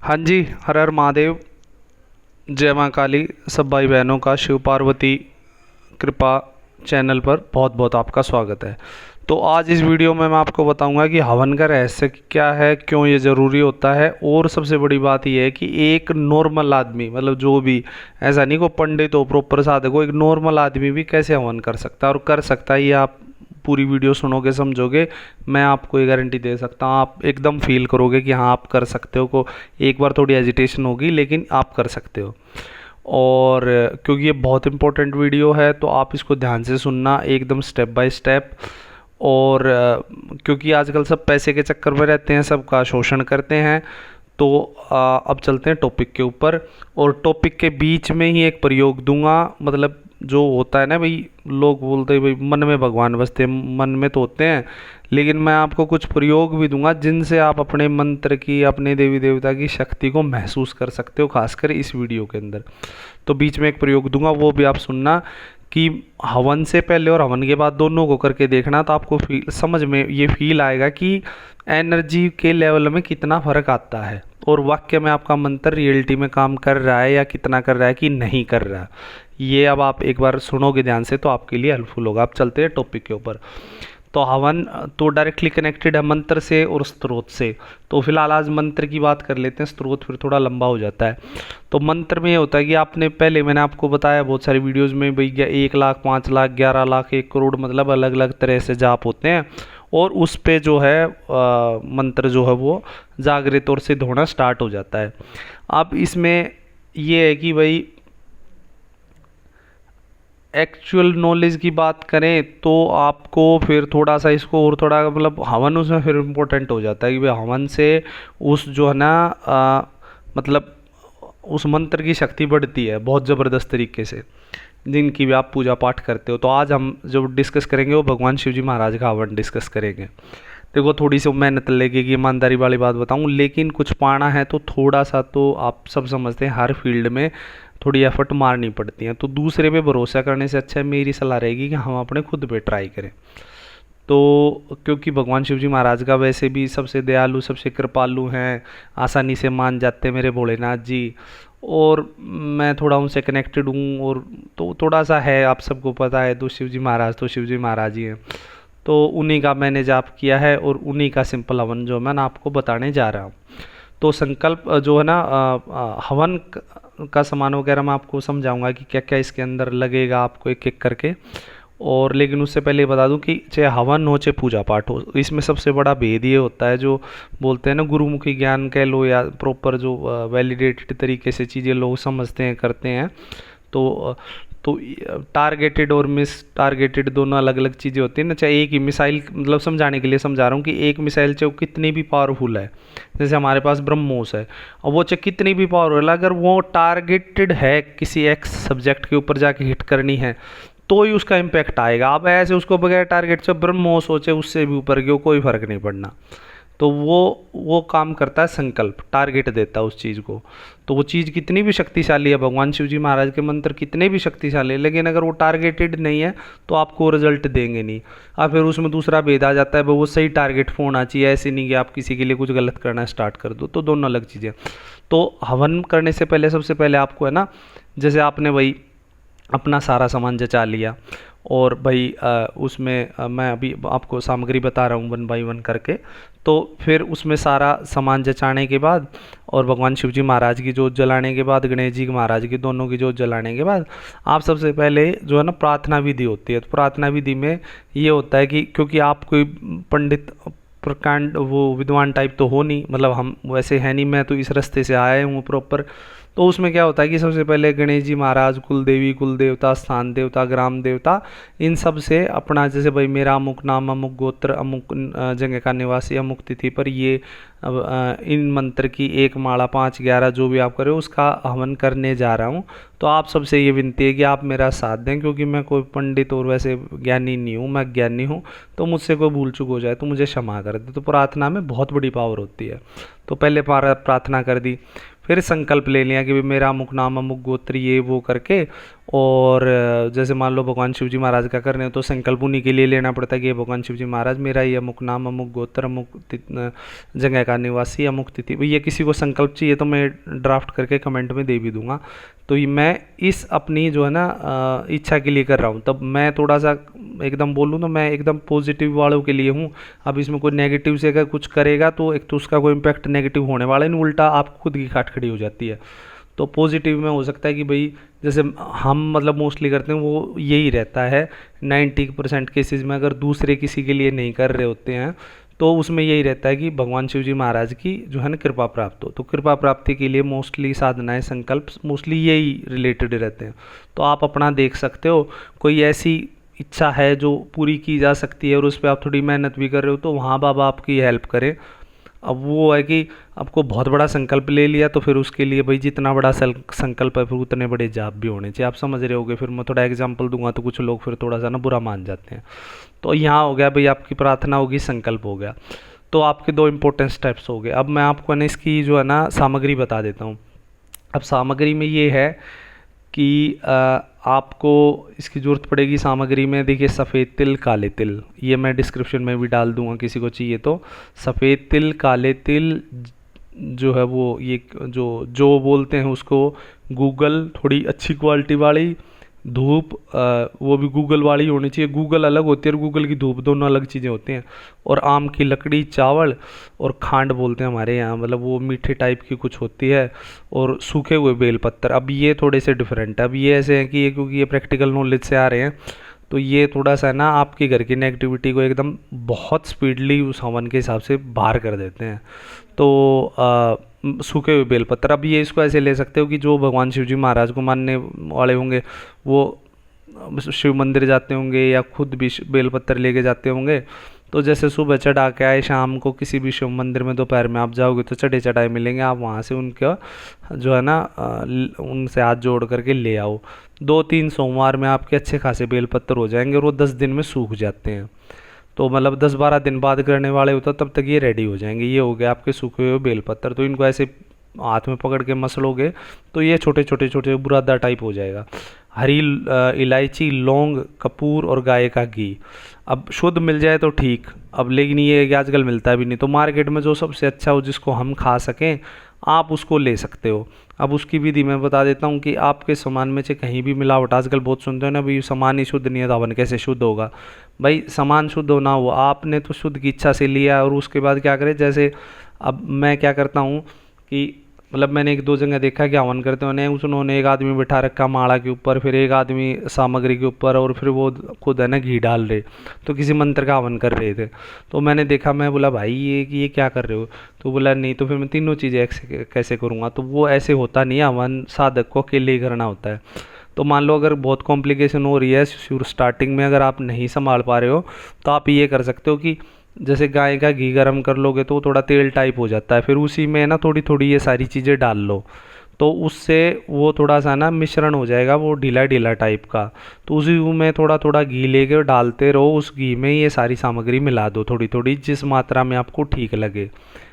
हाँ जी, हर हर महादेव। जय माँ काली। सब भाई बहनों का शिव पार्वती कृपा चैनल पर बहुत बहुत आपका स्वागत है। तो आज इस वीडियो में मैं आपको बताऊंगा कि हवन का रहस्य क्या है, क्यों ये ज़रूरी होता है, और सबसे बड़ी बात ये है कि एक नॉर्मल आदमी, मतलब जो भी, ऐसा नहीं को पंडित हो, प्रॉपर साधक हो, एक नॉर्मल आदमी भी कैसे हवन कर सकता है और कर सकता है। ये आप पूरी वीडियो सुनोगे, समझोगे, मैं आपको ये गारंटी दे सकता हूँ, आप एकदम फील करोगे कि हाँ आप कर सकते हो। को एक बार थोड़ी एजिटेशन होगी, लेकिन आप कर सकते हो। और क्योंकि ये बहुत इंपॉर्टेंट वीडियो है तो आप इसको ध्यान से सुनना, एकदम स्टेप बाय स्टेप। और क्योंकि आजकल सब पैसे के चक्कर में रहते हैं, सबका शोषण करते हैं। तो अब चलते हैं टॉपिक के ऊपर। और टॉपिक के बीच में ही एक प्रयोग दूंगा, मतलब जो होता है ना भाई, लोग बोलते हैं भाई मन में भगवान बसते हैं, मन में तो होते हैं, लेकिन मैं आपको कुछ प्रयोग भी दूंगा जिनसे आप अपने मंत्र की, अपने देवी देवता की शक्ति को महसूस कर सकते हो, खासकर इस वीडियो के अंदर। तो बीच में एक प्रयोग दूंगा, वो भी आप सुनना कि हवन से पहले और हवन के बाद दोनों को करके देखना, तो आपको समझ में ये फील आएगा कि एनर्जी के लेवल में कितना फ़र्क आता है और वाक्य में आपका मंत्र रियलिटी में काम कर रहा है या कितना कर रहा है कि नहीं कर रहा है। ये अब आप एक बार सुनोगे ध्यान से तो आपके लिए हेल्पफुल होगा। आप चलते हैं टॉपिक के ऊपर। तो हवन तो डायरेक्टली कनेक्टेड है मंत्र से और स्रोत से। तो फिलहाल आज मंत्र की बात कर लेते हैं, स्रोत फिर थोड़ा लंबा हो जाता है। तो मंत्र में ये होता है कि आपने पहले, मैंने आपको बताया बहुत सारी वीडियोस में, भाई 1 लाख, 5 लाख, 11 लाख, 1 करोड़, मतलब अलग अलग तरह से जाप होते हैं। और उस पे जो है मंत्र जो है वो जागृत और सिद्ध होना स्टार्ट हो जाता है। अब इसमें ये है कि भाई एक्चुअल नॉलेज की बात करें तो आपको फिर थोड़ा सा इसको और थोड़ा, मतलब हवन उसमें फिर इम्पोर्टेंट हो जाता है कि भाई हवन से उस जो है ना मतलब उस मंत्र की शक्ति बढ़ती है बहुत ज़बरदस्त तरीके से, जिनकी भी आप पूजा पाठ करते हो। तो आज हम जो डिस्कस करेंगे वो भगवान शिव जी महाराज का हवन डिस्कस करेंगे। देखो थोड़ी सी मेहनत लगेगी, ईमानदारी वाली बात बताऊं, लेकिन कुछ पाना है तो थोड़ा सा, तो आप सब समझते हैं हर फील्ड में थोड़ी एफर्ट मारनी पड़ती है। तो दूसरे पे भरोसा करने से अच्छा है, मेरी सलाह रहेगी कि हम अपने खुद पे ट्राई करें। तो क्योंकि भगवान शिव जी महाराज का वैसे भी सबसे दयालु, सबसे कृपालु हैं, आसानी से मान जाते हैं मेरे भोलेनाथ जी। और मैं थोड़ा उनसे कनेक्टेड हूँ, और तो थोड़ा सा है, आप सबको पता है, तो शिव जी महाराज तो शिव जी महाराज ही हैं। तो उन्हीं का मैंने जाप किया है और उन्हीं का सिंपल हवन जो मैं ना आपको बताने जा रहा हूँ। तो संकल्प जो है ना, हवन का सामान वगैरह मैं आपको समझाऊंगा कि क्या क्या इसके अंदर लगेगा आपको एक एक करके। और लेकिन उससे पहले बता दूं कि चाहे हवन हो चाहे पूजा पाठ हो, इसमें सबसे बड़ा भेद ये होता है, जो बोलते हैं ना गुरुमुखी ज्ञान कह लो या प्रॉपर जो वैलिडेटेड तरीके से चीज़ें लोग समझते हैं, करते हैं। तो तो टारगेटेड और मिस टारगेटेड दोनों अलग अलग चीज़ें होती हैं ना। चाहे एक ही मिसाइल, मतलब समझाने के लिए समझा रहा हूँ कि एक मिसाइल चाहे वो कितनी भी पावरफुल है, जैसे हमारे पास ब्रह्मोस है, और वो चाहे कितनी भी पावरफुल, अगर वो टारगेटेड है किसी एक्स सब्जेक्ट के ऊपर जाके हिट करनी है तो ही उसका इम्पैक्ट आएगा। अब ऐसे उसको बगैर टारगेट से ब्रह्मोस हो चाहे उससे भी ऊपर की, कोई फ़र्क नहीं पड़ना। तो वो काम करता है संकल्प, टारगेट देता है उस चीज़ को। तो वो चीज़ कितनी भी शक्तिशाली है, भगवान शिव जी महाराज के मंत्र कितने भी शक्तिशाली है, लेकिन अगर वो टारगेटेड नहीं है तो आपको रिजल्ट देंगे नहीं। अब फिर उसमें दूसरा भेद आ जाता है, वो सही टारगेट पर होना चाहिए, ऐसे नहीं कि आप किसी के लिए कुछ गलत करना स्टार्ट कर दो। तो दोनों अलग चीज़ें। तो हवन करने से पहले सबसे पहले आपको है ना, जैसे आपने वही अपना सारा सामान जचा लिया, और भाई उसमें मैं अभी आपको सामग्री बता रहा हूँ 1 बाय 1 करके। तो फिर उसमें सारा सामान जचाने के बाद और भगवान शिव जी महाराज की जोत जलाने के बाद, गणेश जी महाराज की, दोनों की जोत जलाने के बाद, आप सबसे पहले जो है ना प्रार्थना विधि होती है। तो प्रार्थना विधि में ये होता है कि क्योंकि आप कोई पंडित प्रकांड वो विद्वान टाइप तो हो नहीं, मतलब हम वैसे हैं नहीं, मैं तो इस रास्ते से आया हूँ प्रॉपर। तो उसमें क्या होता है कि सबसे पहले गणेश जी महाराज, कुल देवी, कुल देवता, स्थान देवता, ग्राम देवता, इन सब से अपना, जैसे भाई मेरा अमुक नाम, अमुक गोत्र, अमुक जगह का निवासी, अमुक तिथि पर ये इन मंत्र की 1 माला, 5, 11 जो भी आप करें उसका हवन करने जा रहा हूँ। तो आप सबसे ये विनती है कि आप मेरा साथ दें, क्योंकि मैं कोई पंडित और वैसे ज्ञानी नहीं हूँ, मैं ज्ञानी हूँ। तो मुझसे कोई भूल चूक हो जाए तो मुझे क्षमा कर दे। तो प्रार्थना में बहुत बड़ी पावर होती है। तो पहले प्रार्थना कर दी, फिर संकल्प ले लिया कि भाई मेरा अमुक नाम, अमुक गोत्र, ये वो करके, और जैसे मान लो भगवान शिव जी महाराज का कर रहे हो तो संकल्प उन्हीं के लिए लेना पड़ता है कि ये भगवान शिव जी महाराज मेरा ये अमुक नाम, अमुक गोत्र, अमुक जगह का निवासी, अमुक तिथि, ये किसी को संकल्प चाहिए तो मैं ड्राफ्ट करके कमेंट में दे भी दूंगा। तो ये मैं इस अपनी जो है ना इच्छा के लिए कर रहा हूँ। तब मैं थोड़ा सा एकदम बोलूँ तो मैं एकदम पॉजिटिव वालों के लिए हूँ। अब इसमें कोई नेगेटिव से अगर कुछ करेगा तो एक तो उसका कोई इम्पैक्ट नेगेटिव होने वाला नहीं, उल्टा आप खुद की काट खड़ी हो जाती है। तो पॉजिटिव में हो सकता है कि भाई जैसे हम मतलब मोस्टली करते हैं वो यही रहता है 90% केसेस में, अगर दूसरे किसी के लिए नहीं कर रहे होते हैं तो उसमें यही रहता है कि भगवान शिव जी महाराज की जो है ना कृपा प्राप्त हो। तो कृपा प्राप्ति के लिए मोस्टली साधनाएं, संकल्प मोस्टली यही रिलेटेड रहते हैं। तो आप अपना देख सकते हो, कोई ऐसी इच्छा है जो पूरी की जा सकती है और उस पर आप थोड़ी मेहनत भी कर रहे हो तो वहाँ बाबा आपकी हेल्प करें। अब वो है कि आपको बहुत बड़ा संकल्प ले लिया तो फिर उसके लिए भाई जितना बड़ा संकल्प है फिर उतने बड़े जाप भी होने चाहिए। आप समझ रहे होगे, फिर मैं थोड़ा एग्जांपल दूंगा तो कुछ लोग फिर थोड़ा सा ना बुरा मान जाते हैं। तो यहाँ हो गया भाई, आपकी प्रार्थना होगी, संकल्प हो गया। तो आपके दो इंपॉर्टेंट स्टेप्स हो गए। अब मैं आपको ना इसकी जो है ना सामग्री बता देता हूँ। अब सामग्री में ये है कि आपको इसकी ज़रूरत पड़ेगी सामग्री में, देखिए सफ़ेद तिल, काले तिल, ये मैं डिस्क्रिप्शन में भी डाल दूंगा किसी को चाहिए तो। सफ़ेद तिल, काले तिल जो है वो ये जो बोलते हैं उसको गूगल, थोड़ी अच्छी क्वालिटी वाली धूप, वो भी गूगल वाली होनी चाहिए। गूगल अलग होती है और गूगल की धूप, दोनों अलग चीज़ें होती हैं। और आम की लकड़ी, चावल और खांड बोलते हैं हमारे यहाँ, मतलब वो मीठे टाइप की कुछ होती है, और सूखे हुए बेलपत्तर। अब ये थोड़े से डिफरेंट है। अब ये ऐसे हैं कि ये क्योंकि ये प्रैक्टिकल नॉलेज से आ रहे हैं तो ये थोड़ा सा ना आपके घर की नेगेटिविटी को एकदम बहुत स्पीडली उस हवन के हिसाब से बाहर कर देते हैं। तो सूखे हुए बेलपत्र, अब ये इसको ऐसे ले सकते हो कि जो भगवान शिव जी महाराज को मानने वाले होंगे वो शिव मंदिर जाते होंगे या खुद भी बेलपत्र लेके जाते होंगे। तो जैसे सुबह चढ़ा के आए, शाम को किसी भी शिव मंदिर में दोपहर में आप जाओगे तो चढ़े चढ़ाए मिलेंगे, आप वहाँ से उनका जो है ना उनसे हाथ जोड़ करके ले आओ। 2-3 सोमवार में आपके अच्छे खासे बेलपत्र हो जाएंगे और वो 10 दिन में सूख जाते हैं। तो मतलब 10-12 दिन बाद करने वाले होता तब तक ये रेडी हो जाएंगे। ये हो गया आपके सूखे हुए बेलपत्र। तो इनको ऐसे हाथ में पकड़ के मसलोगे तो ये छोटे छोटे छोटे बुरादा टाइप हो जाएगा। हरी इलायची, लौंग, कपूर और गाय का घी। अब शुद्ध मिल जाए तो ठीक, अब लेकिन ये कि आजकल मिलता भी नहीं, तो मार्केट में जो सबसे अच्छा हो जिसको हम खा सकें आप उसको ले सकते हो। अब उसकी विधि मैं बता देता हूँ कि आपके सामान में से कहीं भी मिलावट, आजकल बहुत सुनते हो ना भाई सामान ही शुद्ध नहीं है तो हवन कैसे शुद्ध होगा। भाई सामान शुद्ध होना हो, आपने तो शुद्ध की इच्छा से लिया और उसके बाद क्या करें, जैसे अब मैं क्या करता हूँ कि मतलब मैंने 1-2 जगह देखा कि हवन करते होने उन्होंने एक आदमी बिठा रखा माला के ऊपर, फिर एक आदमी सामग्री के ऊपर, और फिर वो खुद है ना घी डाल रहे, तो किसी मंत्र का हवन कर रहे थे। तो मैंने देखा, मैं बोला भाई ये क्या कर रहे हो, तो बोला नहीं तो फिर मैं तीनों चीज़ें कैसे करूँगा। तो वो ऐसे होता नहीं है, हवन साधक को अकेले ही करना होता है। तो मान लो अगर बहुत कॉम्प्लिकेशन हो रही है शुरू स्टार्टिंग में, अगर आप नहीं संभाल पा रहे हो तो आप ये कर सकते हो कि जैसे गाय का घी गर्म कर लोगे तो थोड़ा तेल टाइप हो जाता है, फिर उसी में ना थोड़ी थोड़ी ये सारी चीज़ें डाल लो, तो उससे वो थोड़ा सा ना मिश्रण हो जाएगा वो ढीला ढीला टाइप का। तो उसी में थोड़ा थोड़ा घी लेके डालते रहो, उस घी में ये सारी सामग्री मिला दो थोड़ी थोड़ी, जिस मात्रा में आपको ठीक लगे।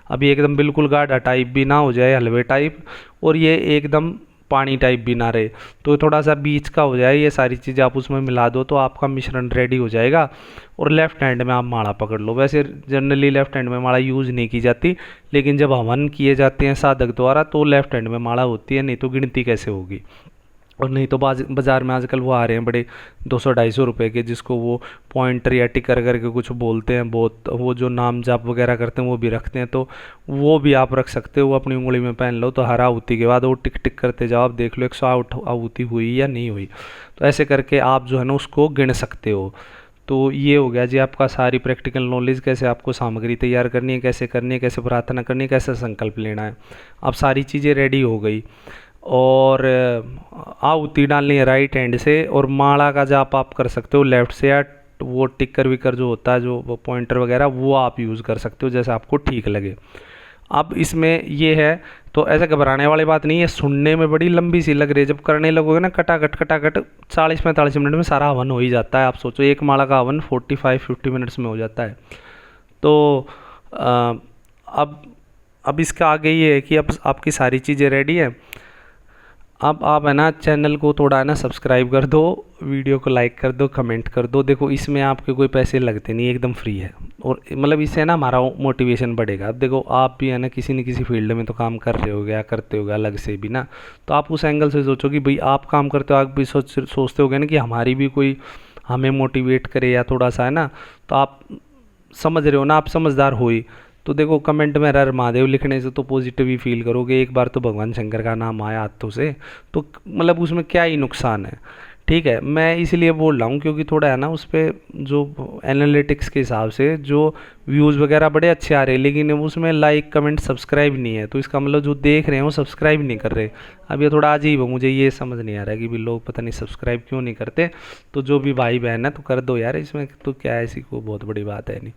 अभी एकदम बिल्कुल गाढ़ा टाइप भी ना हो जाए, हलवे टाइप, और ये एकदम पानी टाइप भी ना रहे, तो थोड़ा सा बीच का हो जाए। ये सारी चीज़ें आप उसमें मिला दो तो आपका मिश्रण रेडी हो जाएगा। और लेफ़्ट हैंड में आप माला पकड़ लो। वैसे जनरली लेफ़्ट हैंड में माला यूज़ नहीं की जाती, लेकिन जब हवन किए जाते हैं साधक द्वारा तो लेफ़्ट हैंड में माला होती है, नहीं तो गिनती कैसे होगी। और नहीं तो बाज़ार में आजकल वो आ रहे हैं बड़े 200-250 रुपए के, जिसको वो पॉइंटर या टिकर करके कुछ बोलते हैं, बहुत वो जो नाम जाप वगैरह करते हैं वो भी रखते हैं। तो वो भी आप रख सकते हो, अपनी उंगली में पहन लो, तो हर आहुति के बाद वो टिक टिक करते जाओ, आप देख लो 108 आहुति हुई या नहीं हुई। तो ऐसे करके आप जो है ना उसको गिन सकते हो। तो ये हो गया जी आपका सारी प्रैक्टिकल नॉलेज, कैसे आपको सामग्री तैयार करनी है, कैसे करनी है, कैसे प्रार्थना करनी है, कैसे संकल्प लेना है। अब सारी चीज़ें रेडी हो गई और आहुति डालनी है राइट हैंड से, और माला का जाप आप कर सकते हो लेफ़्ट से, या वो टिकर विकर जो होता है जो वो पॉइंटर वगैरह वो आप यूज़ कर सकते हो जैसे आपको ठीक लगे। अब इसमें ये है, तो ऐसा घबराने वाली बात नहीं है। सुनने में बड़ी लंबी सी लग रही है, जब करने लगोगे ना कटाकट 40-45 मिनट में सारा हवन हो ही जाता है। आप सोचो एक माला का हवन 45-50 मिनट्स में हो जाता है। तो अब इसका आगे ये है कि अब आपकी सारी चीज़ें रेडी है। अब आप है ना चैनल को थोड़ा है ना सब्सक्राइब कर दो, वीडियो को लाइक कर दो, कमेंट कर दो। देखो इसमें आपके कोई पैसे लगते नहीं, एकदम फ्री है। और मतलब इससे ना हमारा मोटिवेशन बढ़ेगा। अब देखो आप भी है ना किसी न किसी फील्ड में तो काम कर रहे हो या करते होगे अलग से भी ना, तो आप उस एंगल से सोचो कि भाई आप काम करते हो, आप भी सोचते होगे ना कि हमारी भी कोई हमें मोटिवेट करे या थोड़ा सा है ना, तो आप समझ रहे हो ना, आप समझदार हो ही। तो देखो कमेंट में हर महादेव लिखने से तो पॉजिटिव ही फील करोगे, एक बार तो भगवान शंकर का नाम आया हाथों से, तो मतलब उसमें क्या ही नुकसान है। ठीक है, मैं इसलिए बोल रहा हूँ क्योंकि थोड़ा है ना उस पर जो एनालिटिक्स के हिसाब से जो व्यूज़ वगैरह बड़े अच्छे आ रहे हैं, लेकिन उसमें लाइक कमेंट सब्सक्राइब नहीं है, तो इसका मतलब जो देख रहे हैं वो सब्सक्राइब नहीं कर रहे। अब ये थोड़ा अजीब है, मुझे ये समझ नहीं आ रहा है कि भी लोग पता नहीं सब्सक्राइब क्यों नहीं करते। तो जो भी भाई बहन है तो कर दो यार, इसमें तो क्या है, ऐसी कोई बहुत बड़ी बात है नहीं।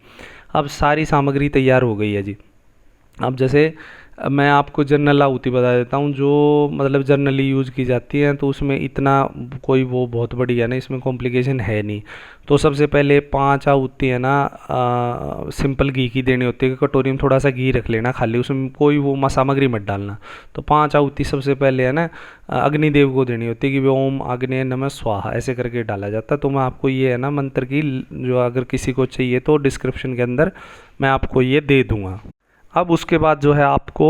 अब सारी सामग्री तैयार हो गई है जी। अब जैसे मैं आपको जनरल आहुति बता देता हूँ जो मतलब जनरली यूज़ की जाती है, तो उसमें इतना कोई वो बहुत बड़ी है ना, इसमें कॉम्प्लिकेशन है नहीं। तो सबसे पहले 5 आहुति है ना सिंपल घी की देनी होती है, कटोरी में थोड़ा सा घी रख लेना खाली, उसमें कोई वो सामग्री मत डालना। तो 5 आहुति सबसे पहले है ना अग्निदेव को देनी होती है कि वो ओम अग्नि नमः स्वाहा ऐसे करके डाला जाता है। तो मैं आपको ये है ना मंत्र की जो अगर किसी को चाहिए तो डिस्क्रिप्शन के अंदर मैं आपको ये दे दूँगा। अब उसके बाद जो है आपको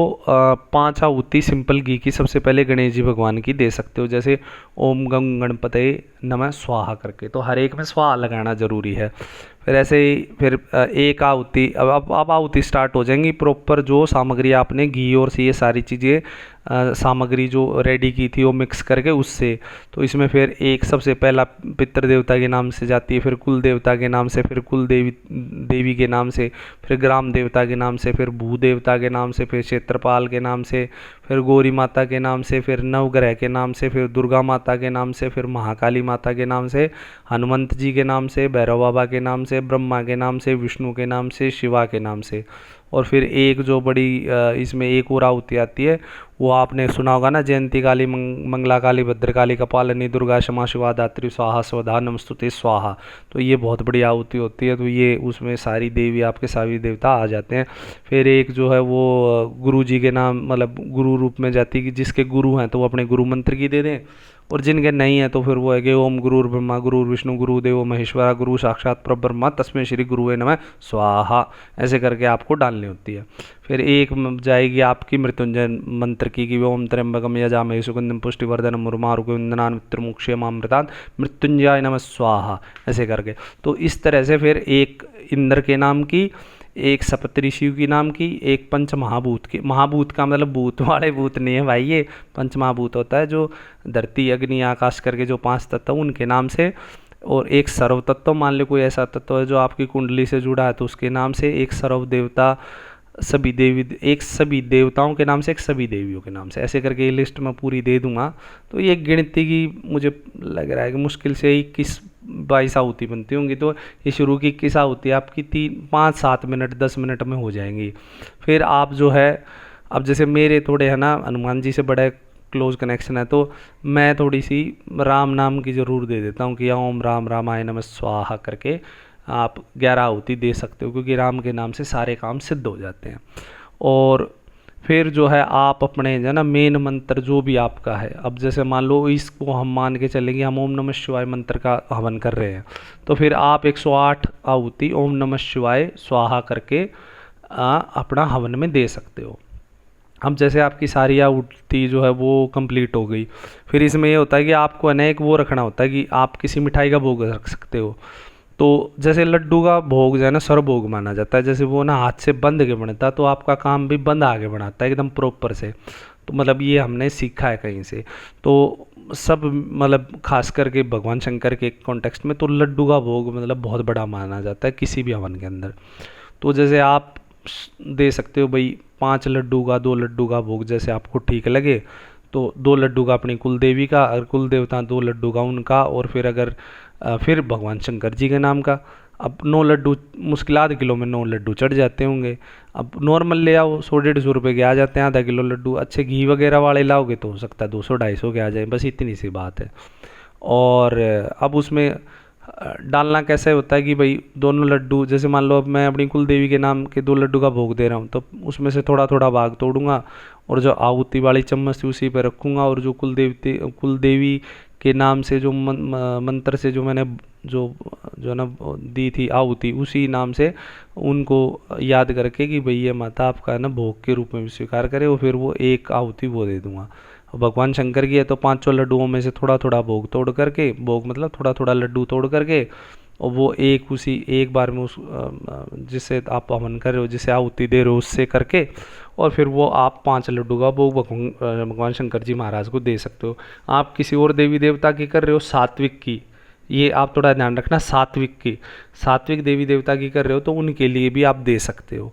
5 आहुति सिंपल घी की सबसे पहले गणेश जी भगवान की दे सकते हो, जैसे ओम गंग गणपतये नमः स्वाहा करके, तो हर एक में स्वाहा लगाना जरूरी है। फिर ऐसे ही फिर एक आहुति, अब आहुति स्टार्ट हो जाएंगी प्रॉपर, जो सामग्री आपने घी और से ये सारी चीज़ें सामग्री जो रेडी की थी वो मिक्स करके उससे। तो इसमें फिर एक सबसे पहला पितृ देवता के नाम से जाती है, फिर कुल देवता के नाम से, फिर कुल देवी के नाम से, फिर ग्राम देवता के नाम से, फिर भू देवता के नाम से, फिर क्षेत्रपाल के नाम से, फिर गौरी माता के नाम से, फिर नवग्रह के नाम से, फिर दुर्गा माता के नाम से, फिर महाकाली माता के नाम से, हनुमंत जी के नाम से, भैरव बाबा के नाम से, ब्रह्मा के नाम से, विष्णु के नाम से, शिवा के नाम से। और फिर एक जो बड़ी इसमें एक और आहुति आती है, वो आपने सुना होगा ना, जयंती काली मंगला काली भद्रकाली कपालिनी दुर्गा क्षमा शिवा दात्री स्वाहा स्वधा नमस्तुते स्वाहा। तो ये बहुत बड़ी आहुति होती है, तो ये उसमें सारी देवी आपके सभी देवता आ जाते हैं। फिर एक जो है वो गुरु जी के नाम मतलब गुरु रूप में जाती है कि जिसके गुरु हैं तो वो अपने गुरु मंत्र की दे दें, और जिनके नहीं है तो फिर वो है कि ओम गुरुर् ब्रह्मा गुरुर् विष्णु गुरुदेव महेश्वरा गुरु साक्षात परब्रह्म तस्मै श्री गुरुवे नमः स्वाहा ऐसे करके आपको डालनी होती है। फिर एक जाएगी आपकी मृत्युंजय मंत्र की ओम त्र्यंबकम यजामहे सुगंधिम पुष्टिवर्धनम उर्वारुकविंदनान् मित्रमोक्षयमामृतात् मृत्युंजय नमः स्वाहा ऐसे करके। तो इस तरह से फिर एक इंद्र के नाम की, एक सप्तऋषि शिव की नाम की, एक पंच महाभूत की, महाभूत का मतलब भूत वाले भूत नहीं है भाई, ये पंच महाभूत होता है जो धरती अग्नि आकाश करके जो 5 तत्व उनके नाम से, और एक सर्व तत्व मान लो कोई ऐसा तत्व है जो आपकी कुंडली से जुड़ा है तो उसके नाम से, एक सर्व देवता सभी देवी, एक सभी देवताओं के नाम से, एक सभी देवियों के नाम से, ऐसे करके ये लिस्ट मैं पूरी दे दूंगा। तो ये गिनती की मुझे लग रहा है कि मुश्किल से 21-22 आहुति बनती होंगी, तो ये शुरू की 21 आहुति आपकी 3-5-7 मिनट 10 मिनट में हो जाएंगी। फिर आप जो है, अब जैसे मेरे थोड़े है ना हनुमान जी से बड़ा क्लोज कनेक्शन है, तो मैं थोड़ी सी राम नाम की ज़रूर दे देता हूँ कि ओम राम रामाय नमः स्वाहा करके आप 11 आहुति दे सकते हो, क्योंकि राम के नाम से सारे काम सिद्ध हो जाते हैं। और फिर जो है आप अपने जो है ना मेन मंत्र जो भी आपका है, अब जैसे मान लो इसको हम मान के चलेंगे हम ओम नमः शिवाय मंत्र का हवन कर रहे हैं, तो फिर आप 108 आहुति ओम नमः शिवाय स्वाहा करके अपना हवन में दे सकते हो। अब जैसे आपकी सारी आहुति जो है वो कंप्लीट हो गई, फिर इसमें ये होता है कि आपको अनेक वो रखना होता है कि आप किसी मिठाई का भोग रख सकते हो। तो जैसे लड्डू का भोग जो है ना सर्वभोग माना जाता है, जैसे वो ना हाथ से बंद के बनता है, तो आपका काम भी बंद आगे बढ़ाता है एकदम प्रॉपर से। तो मतलब ये हमने सीखा है कहीं से, तो सब मतलब खास करके भगवान शंकर के कॉन्टेक्स्ट में तो लड्डू का भोग मतलब बहुत बड़ा माना जाता है किसी भी हवन के अंदर। तो जैसे आप दे सकते हो भाई 5 लड्डू का, 2 लड्डू का भोग जैसे आपको ठीक लगे, तो 2 लड्डू का अपनी कुल देवी का, और कुल देवता 2 लड्डू का उनका, और फिर अगर फिर भगवान शंकर जी के नाम का। अब 9 लड्डू मुश्किल आधे किलो में 9 लड्डू चढ़ जाते होंगे। अब नॉर्मल ले आओ 100-150 रुपये के आ जाते हैं आधा किलो लड्डू, अच्छे घी वगैरह वाले लाओगे तो हो सकता है 200-250 के आ जाए, बस इतनी सी बात है। और अब उसमें डालना कैसे होता है कि भाई दोनों लड्डू, जैसे मान लो अब मैं अपनी कुल देवी के नाम के 2 लड्डू का भोग दे रहा हूँ, तो उसमें से थोड़ा थोड़ा भाग तोड़ूंगा और जो आहुति वाली चम्मच थी उसी पे रखूँगा, और जो कुल देवी के नाम से जो मंत्र से जो मैंने जो जो है ना दी थी आहुति, उसी नाम से उनको याद करके कि भाई ये माता आपका है ना भोग के रूप में भी स्वीकार करे, और फिर वो एक आहुति वो दे दूंगा। भगवान शंकर की है तो 5 लड्डुओं में से थोड़ा थोड़ा भोग तोड़ करके, भोग मतलब थोड़ा थोड़ा लड्डू तोड़ करके, और वो एक उसी एक बार में उस जिससे आप हवन कर रहे हो, जिसे आहुति दे रहे हो, उससे करके, और फिर वो आप 5 लड्डू का भोग भगवान शंकर जी महाराज को दे सकते हो। आप किसी और देवी देवता की कर रहे हो सात्विक की, ये आप थोड़ा ध्यान रखना, सात्विक देवी देवता की कर रहे हो तो उनके लिए भी आप दे सकते हो।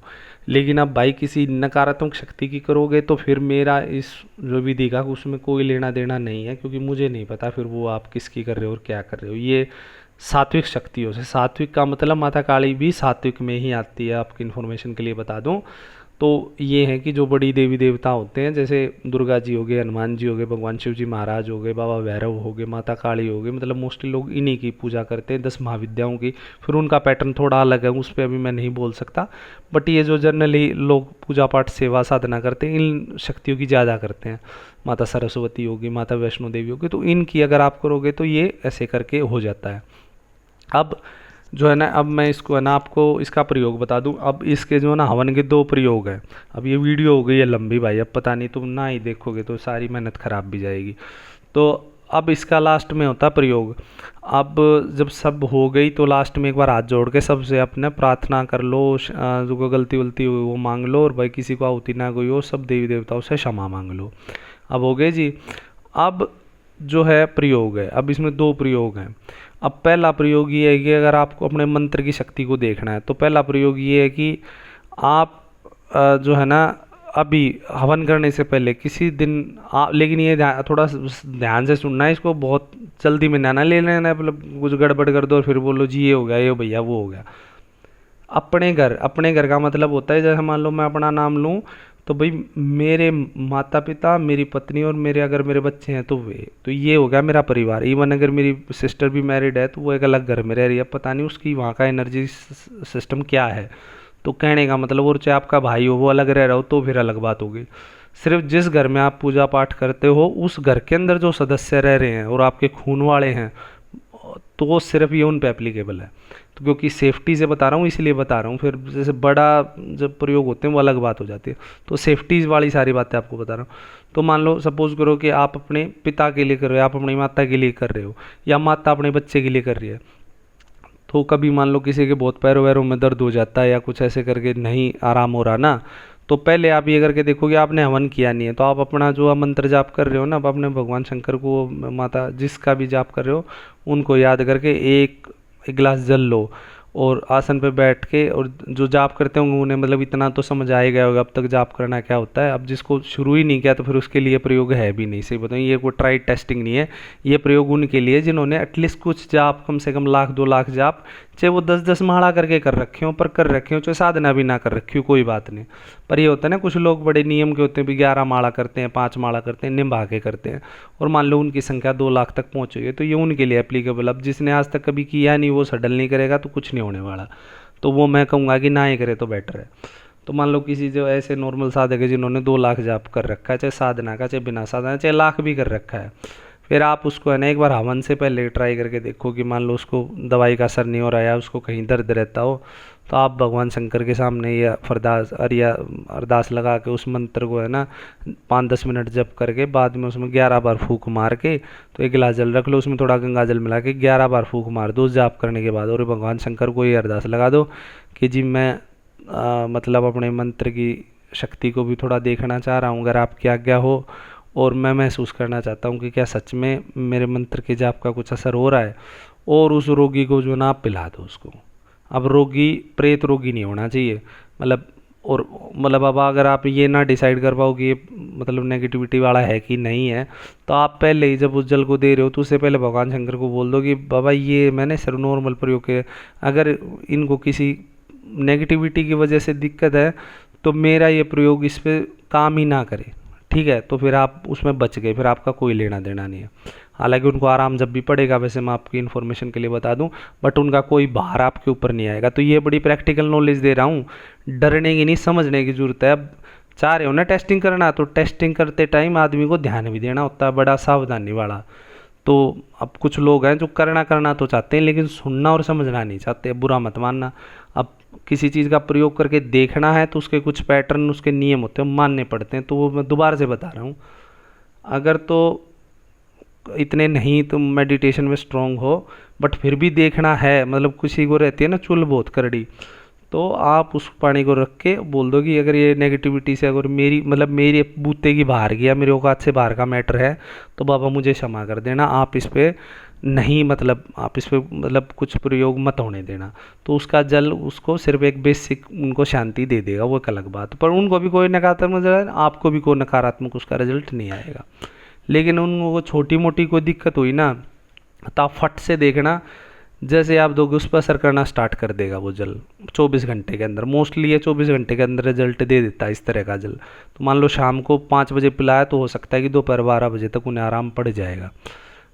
लेकिन अब भाई किसी नकारात्मक शक्ति की करोगे तो फिर मेरा इस जो विधि का उसमें कोई लेना देना नहीं है, क्योंकि मुझे नहीं पता फिर वो आप किसकी कर रहे हो और क्या कर रहे हो। ये सात्विक शक्तियों से, सात्विक का मतलब माता काली भी सात्विक में ही आती है, आपकी इन्फॉर्मेशन के लिए बता दूं। तो ये है कि जो बड़ी देवी देवता होते हैं, जैसे दुर्गा जी हो गए, हनुमान जी हो गए, भगवान शिव जी महाराज हो गए, बाबा भैरव हो गए, माता काली हो गए, मतलब मोस्टली लोग इन्हीं की पूजा करते हैं, 10 महाविद्याओं की। फिर उनका पैटर्न थोड़ा अलग है, उस पर अभी मैं नहीं बोल सकता, बट ये जो जनरली लोग पूजा पाठ सेवा साधना करते हैं इन शक्तियों की ज़्यादा करते हैं। माता सरस्वती होगी, माता वैष्णो देवी होगी, तो इनकी अगर आप करोगे तो ये ऐसे करके हो जाता है। अब जो है ना, अब मैं इसको है ना आपको इसका प्रयोग बता दूं। अब इसके जो है ना हवन के 2 प्रयोग हैं। अब ये वीडियो हो गई है लंबी भाई, अब पता नहीं तुम ना ही देखोगे तो सारी मेहनत खराब भी जाएगी। तो अब इसका लास्ट में होता प्रयोग। अब जब सब हो गई तो लास्ट में एक बार हाथ जोड़ के सबसे अपने प्रार्थना कर लो, जो को गलती वलती हुई वो मांग लो, और भाई किसी को आहुति ना गई हो सब देवी देवताओं से क्षमा मांग लो। अब हो गए जी। अब जो है प्रयोग है, अब इसमें 2 प्रयोग हैं। अब पहला प्रयोग ये है कि अगर आपको अपने मंत्र की शक्ति को देखना है तो पहला प्रयोग ये है कि आप जो है ना अभी हवन करने से पहले किसी दिन लेकिन ये थोड़ा ध्यान से सुनना है, इसको बहुत जल्दी में ना ले लेना है, मतलब कुछ गड़बड़ कर दो और फिर बोलो जी ये हो गया, ये भैया वो हो गया। अपने घर का मतलब होता है, जैसे मान लो मैं अपना नाम लूँ तो भाई मेरे माता पिता, मेरी पत्नी और मेरे अगर मेरे बच्चे हैं तो वे, तो ये हो गया मेरा परिवार। इवन अगर मेरी सिस्टर भी मैरिड है तो वो एक अलग घर में रह रही है, पता नहीं उसकी वहाँ का एनर्जी सिस्टम क्या है। तो कहने का मतलब, और चाहे आपका भाई हो वो अलग रह रहा हो तो फिर अलग बात होगी। सिर्फ जिस घर में आप पूजा पाठ करते हो उस घर के अंदर जो सदस्य रह रहे हैं और आपके खून वाले हैं, तो वो सिर्फ ये उन पे एप्लीकेबल है। तो क्योंकि सेफ्टी से बता रहा हूँ इसलिए बता रहा हूँ, फिर जैसे बड़ा जब प्रयोग होते हैं वो अलग बात हो जाती है। तो सेफ्टी वाली सारी बातें आपको बता रहा हूँ। तो मान लो सपोज करो कि आप अपने पिता के लिए कर रहे हो, आप अपनी माता के लिए कर रहे हो, या माता अपने बच्चे के लिए कर रही है। तो कभी मान लो किसी के बहुत पैरों वैरों में दर्द हो जाता है या कुछ ऐसे करके नहीं आराम हो रहा ना, तो पहले आप ये करके देखोगे आपने हवन किया नहीं है, तो आप अपना जो मंत्र जाप कर रहे हो ना, आप अपने भगवान शंकर को, माता जिसका भी जाप कर रहे हो उनको याद करके एक गिलास जल लो, और आसन पे बैठ के, और जो जाप करते होंगे उन्हें मतलब इतना तो समझ आ ही गया होगा अब तक जाप करना क्या होता है। अब जिसको शुरू ही नहीं किया तो फिर उसके लिए प्रयोग है भी नहीं, सही बताऊँ ये कोई ट्राई टेस्टिंग नहीं है। ये प्रयोग उनके लिए जिन्होंने एटलीस्ट कुछ जाप, कम से कम 1,00,000-2,00,000 जाप, चाहे वो 10-10 माला करके कर रखे हो, पर कर रखे हो, चाहे साधना भी ना कर रखी हो, कोई बात नहीं। पर ये होता है ना कुछ लोग बड़े नियम के होते हैं भी 11 माला करते हैं, 5 माला करते हैं, निभा के करते हैं, और मान लो उनकी संख्या 2 लाख तक पहुँच गई है, तो ये उनके लिए एप्लीकेबल। अब जिसने आज तक कभी किया नहीं वो सडन नहीं करेगा तो कुछ नहीं होने वाला, तो वो मैं कहूँगा कि ना ही करे तो बेटर है। तो मान लो किसी जो ऐसे नॉर्मल साधक है जिन्होंने 2 लाख जाप कर रखा है, चाहे साधना का, चाहे बिना साधना, चाहे लाख भी कर रखा है, फिर आप उसको है ना एक बार हवन से पहले ट्राई करके देखो कि मान लो उसको दवाई का असर नहीं हो रहा है, उसको कहीं दर्द रहता हो, तो आप भगवान शंकर के सामने या अरदास लगा के उस मंत्र को है ना 5-10 मिनट जप करके, बाद में उसमें 11 बार फूंक मार के, तो एक गिलास जल रख लो, उसमें थोड़ा गंगा जल मिला के 11 बार फूंक मार दो जाप करने के बाद, और भगवान शंकर को ये अरदास लगा दो कि जी मैं मतलब अपने मंत्र की शक्ति को भी थोड़ा देखना चाह रहा हूँ, अगर आपकी आज्ञा हो, और मैं महसूस करना चाहता हूँ कि क्या सच में मेरे मंत्र के जाप का कुछ असर हो रहा है, और उस रोगी को जो ना आप पिला दो उसको। अब रोगी प्रेत रोगी नहीं होना चाहिए, मतलब, और मतलब अब अगर आप ये ना डिसाइड कर पाओ कि ये मतलब नेगेटिविटी वाला है कि नहीं है, तो आप पहले ही जब उस जल को दे रहे हो तो उससे पहले भगवान शंकर को बोल दो कि बाबा ये मैंने सिर्फ नॉर्मल प्रयोग किया, अगर इनको किसी नेगेटिविटी की वजह से दिक्कत है तो मेरा ये प्रयोग इस पर काम ही ना करे, ठीक है, तो फिर आप उसमें बच गए, फिर आपका कोई लेना देना नहीं है। हालांकि उनको आराम जब भी पड़ेगा, वैसे मैं आपकी इन्फॉर्मेशन के लिए बता दूं, बट उनका कोई भार आपके ऊपर नहीं आएगा। तो ये बड़ी प्रैक्टिकल नॉलेज दे रहा हूँ, डरने की नहीं, समझने की ज़रूरत है। अब चाह रहे हो ना टेस्टिंग करना, तो टेस्टिंग करते टाइम आदमी को ध्यान भी देना होता है, बड़ा सावधानी वाला। तो अब कुछ लोग हैं जो करना करना तो चाहते हैं, लेकिन सुनना और समझना नहीं चाहते, बुरा मत मानना। अब किसी चीज़ का प्रयोग करके देखना है तो उसके कुछ पैटर्न, उसके नियम होते हैं, मानने पड़ते हैं। तो वो मैं दोबारा से बता रहा हूँ, अगर तो इतने नहीं तुम मेडिटेशन में स्ट्रांग हो, बट फिर भी देखना है, मतलब किसी को रहती है ना चुल बहुत करड़ी, तो आप उस पानी को रख के बोल दो कि अगर ये नेगेटिविटी से अगर मेरी मतलब मेरे बूते की बाहर गया, मेरे औकात से बाहर का मैटर है, तो बाबा मुझे क्षमा कर देना, आप इस पे नहीं, मतलब आप इस पे मतलब कुछ प्रयोग मत होने देना। तो उसका जल उसको सिर्फ एक बेसिक उनको शांति दे देगा, वो एक अलग बात। पर उनको भी कोई नकारात्मक रिजल्ट, आपको भी कोई नकारात्मक उसका रिजल्ट नहीं आएगा। लेकिन उनको छोटी मोटी कोई दिक्कत हुई ना, तो आप फट से देखना, जैसे आप दोगे उस पर असर करना स्टार्ट कर देगा वो जल 24 घंटे के अंदर। मोस्टली ये 24 घंटे के अंदर रिजल्ट दे देता है इस तरह का जल। तो मान लो शाम को 5 बजे पिलाया, तो हो सकता है कि दोपहर 12 बजे तक उन्हें आराम पड़ जाएगा।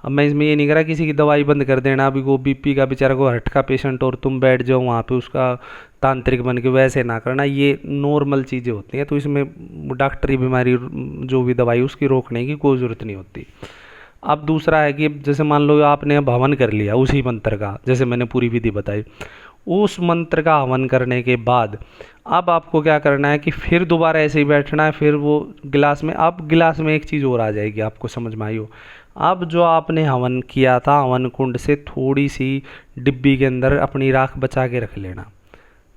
अब मैं इसमें ये नहीं करा किसी की दवाई बंद कर देना, अभी वो बीपी का बेचारा को हार्ट का पेशेंट और तुम बैठ जाओ वहाँ पे उसका तांत्रिक बन के, वैसे ना करना, ये नॉर्मल चीज़ें होती हैं। तो इसमें डॉक्टरी बीमारी जो भी दवाई उसकी रोकने की कोई ज़रूरत नहीं होती। अब दूसरा है कि जैसे मान लो आपने हवन कर लिया उसी मंत्र का, जैसे मैंने पूरी विधि बताई, उस मंत्र का हवन करने के बाद अब आपको क्या करना है कि फिर दोबारा ऐसे ही बैठना है, फिर वो गिलास में, अब गिलास में एक चीज़ और आ जाएगी, आपको समझ में आई हो। अब जो आपने हवन किया था, हवन कुंड से थोड़ी सी डिब्बी के अंदर अपनी राख बचा के रख लेना,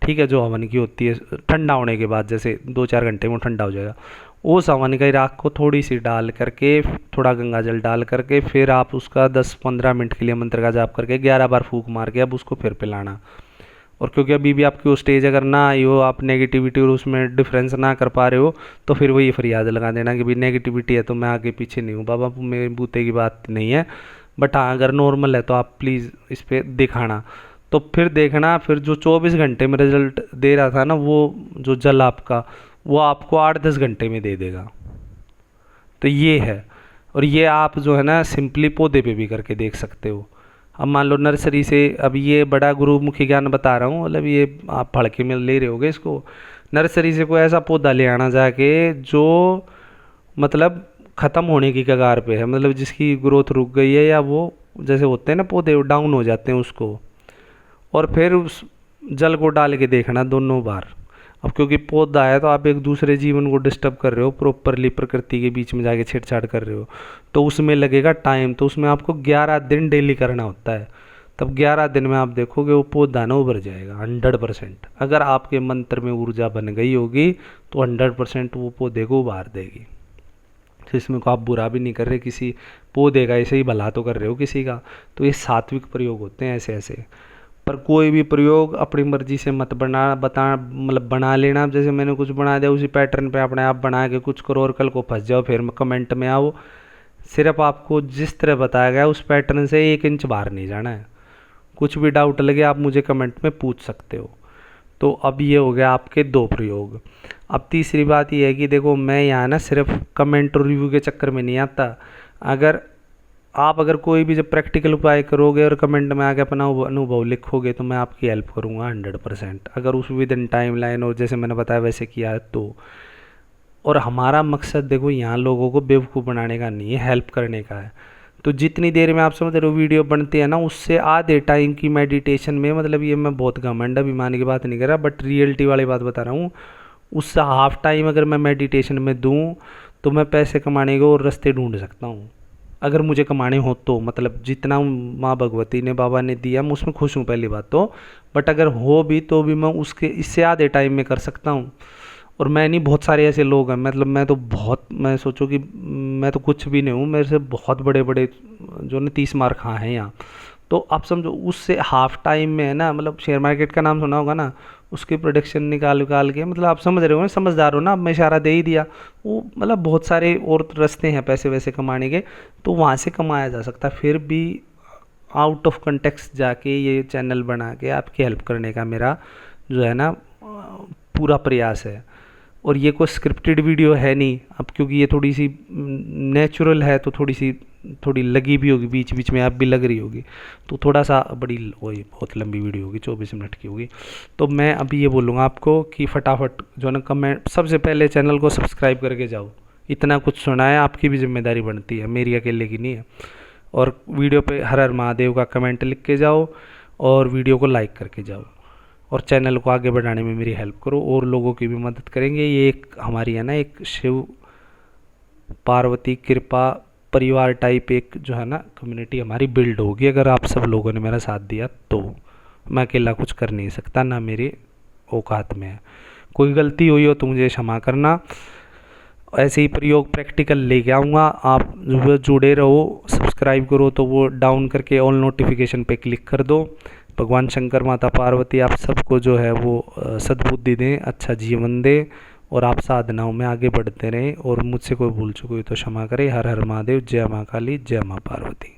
ठीक है, जो हवन की होती है ठंडा होने के बाद, जैसे 2-4 घंटे में ठंडा हो जाएगा, उस हवन की राख को थोड़ी सी डाल करके, थोड़ा गंगा जल डाल करके, फिर आप उसका 10-15 मिनट के लिए मंत्र का जाप करके 11 बार फूंक मार के अब उसको फिर पिलाना। और क्योंकि अभी भी आपकी वो स्टेज अगर ना आई हो, आप नेगेटिविटी और उसमें डिफरेंस ना कर पा रहे हो, तो फिर वही फरियाद लगा देना कि भाई नेगेटिविटी है तो मैं आगे पीछे नहीं हूँ बाबा, मेरे बूते की बात नहीं है, बट हाँ अगर नॉर्मल है तो आप प्लीज़ इस पर दिखाना। तो फिर देखना, फिर जो 24 घंटे में रिजल्ट दे रहा था ना, वो जो जल आपका, वो आपको 8-10 घंटे में दे देगा। तो ये है। और ये आप जो है ना सिंपली पौधे पे भी करके देख सकते हो। अब मान लो नर्सरी से, अब ये बड़ा गुरुमुखी ज्ञान बता रहा हूँ, मतलब ये आप फड़के में ले रहे होगे इसको, नर्सरी से कोई ऐसा पौधा ले आना जाके जो मतलब ख़त्म होने की कगार पे है, मतलब जिसकी ग्रोथ रुक गई है, या वो जैसे होते हैं ना पौधे डाउन हो जाते हैं उसको, और फिर उस जल को डाल के देखना दोनों बार। अब क्योंकि पौधा है तो आप एक दूसरे जीवन को डिस्टर्ब कर रहे हो, प्रॉपरली प्रकृति के बीच में जाके छेड़छाड़ कर रहे हो, तो उसमें लगेगा टाइम। तो उसमें आपको 11 दिन डेली करना होता है, तब 11 दिन में आप देखोगे वो पौधा ना उभर जाएगा 100%। अगर आपके मंत्र में ऊर्जा बन गई होगी तो 100% वो पौधे को उभार देगी। तो इसमें को आप बुरा भी नहीं कर रहे किसी पौधे का, ऐसे ही भला तो कर रहे हो किसी का। तो ये सात्विक प्रयोग होते हैं ऐसे ऐसे। पर कोई भी प्रयोग अपनी मर्जी से मत मतलब बना लेना। जैसे मैंने कुछ बना दिया उसी पैटर्न पे अपने आप बना के कुछ करो और कल को फंस जाओ, फिर कमेंट में आओ। सिर्फ आपको जिस तरह बताया गया उस पैटर्न से 1 इंच बाहर नहीं जाना है। कुछ भी डाउट लगे आप मुझे कमेंट में पूछ सकते हो। तो अब ये हो गया आपके 2 प्रयोग। अब तीसरी बात ये है कि देखो मैं यहाँ ना सिर्फ कमेंट और रिव्यू के चक्कर में नहीं आता। अगर कोई भी जब प्रैक्टिकल उपाय करोगे और कमेंट में आके अपना अनुभव लिखोगे तो मैं आपकी हेल्प करूँगा 100%, अगर उस विद इन टाइम लाइन और जैसे मैंने बताया वैसे किया है तो। और हमारा मकसद देखो यहाँ लोगों को बेवकूफ़ बनाने का नहीं है, हेल्प करने का है। तो जितनी देर में आप समझ रहे हो वीडियो बनती है ना, उससे आधे टाइम की मेडिटेशन में, मतलब ये मैं बहुत घमंड अभिमान की बात नहीं कर रहा, बट रियलिटी वाली बात बता रहा हूँ, उससे हाफ टाइम अगर मैं मेडिटेशन में दूँ तो मैं पैसे कमाने के और रास्ते ढूंढ सकता हूँ, अगर मुझे कमाने हो तो। मतलब जितना माँ भगवती ने बाबा ने दिया मैं उसमें खुश हूँ पहली बात तो, बट अगर हो भी तो भी मैं उसके इससे आधे टाइम में कर सकता हूँ। और मैं नहीं, बहुत सारे ऐसे लोग हैं, मतलब मैं सोचो कि मैं तो कुछ भी नहीं हूँ, मेरे से बहुत बड़े बड़े जो ने 30 मार खा हैं यहाँ। तो आप समझो उससे हाफ टाइम में है ना, मतलब शेयर मार्केट का नाम सुना होगा ना, उसकी प्रोडक्शन निकाल निकाल के, मतलब आप समझ रहे हो ना, समझदार हो ना, अब मैं इशारा दे ही दिया। वो मतलब बहुत सारे और रास्ते हैं पैसे वैसे कमाने के, तो वहाँ से कमाया जा सकता है। फिर भी आउट ऑफ कंटेक्स्ट जाके ये चैनल बना के आपकी हेल्प करने का मेरा जो है ना पूरा प्रयास है। और ये कोई स्क्रिप्टेड वीडियो है नहीं अब, क्योंकि ये थोड़ी सी नेचुरल है तो थोड़ी सी थोड़ी लगी भी होगी, बीच बीच में आप भी लग रही होगी, तो थोड़ा सा बड़ी वही बहुत लंबी वीडियो होगी, 24 मिनट की होगी। तो मैं अभी ये बोलूँगा आपको कि फटाफट जो है ना कमेंट, सबसे पहले चैनल को सब्सक्राइब करके जाओ। इतना कुछ सुना है, आपकी भी जिम्मेदारी बनती है, मेरी अकेले की नहीं है। और वीडियो पे हर हर महादेव का कमेंट लिख के जाओ और वीडियो को लाइक करके जाओ, और चैनल को आगे बढ़ाने में मेरी हेल्प करो, और लोगों की भी मदद करेंगे। ये एक हमारी है ना एक शिव पार्वती कृपा परिवार टाइप एक जो है ना कम्युनिटी हमारी बिल्ड होगी, अगर आप सब लोगों ने मेरा साथ दिया तो। मैं अकेला कुछ कर नहीं सकता, ना मेरे औकात में है। कोई गलती हुई हो तो मुझे क्षमा करना। ऐसे ही प्रयोग प्रैक्टिकल लेके आऊँगा, आप जो जुड़े रहो, सब्सक्राइब करो तो वो डाउन करके ऑल नोटिफिकेशन पे क्लिक कर दो। भगवान शंकर माता पार्वती आप सबको जो है वो सद्बुद्धि दें, अच्छा जीवन दें, और आप साधनाओं में आगे बढ़ते रहें। और मुझसे कोई भूल चुकी हुई तो क्षमा करें। हर हर महादेव, जय माँ काली, जय माँ पार्वती।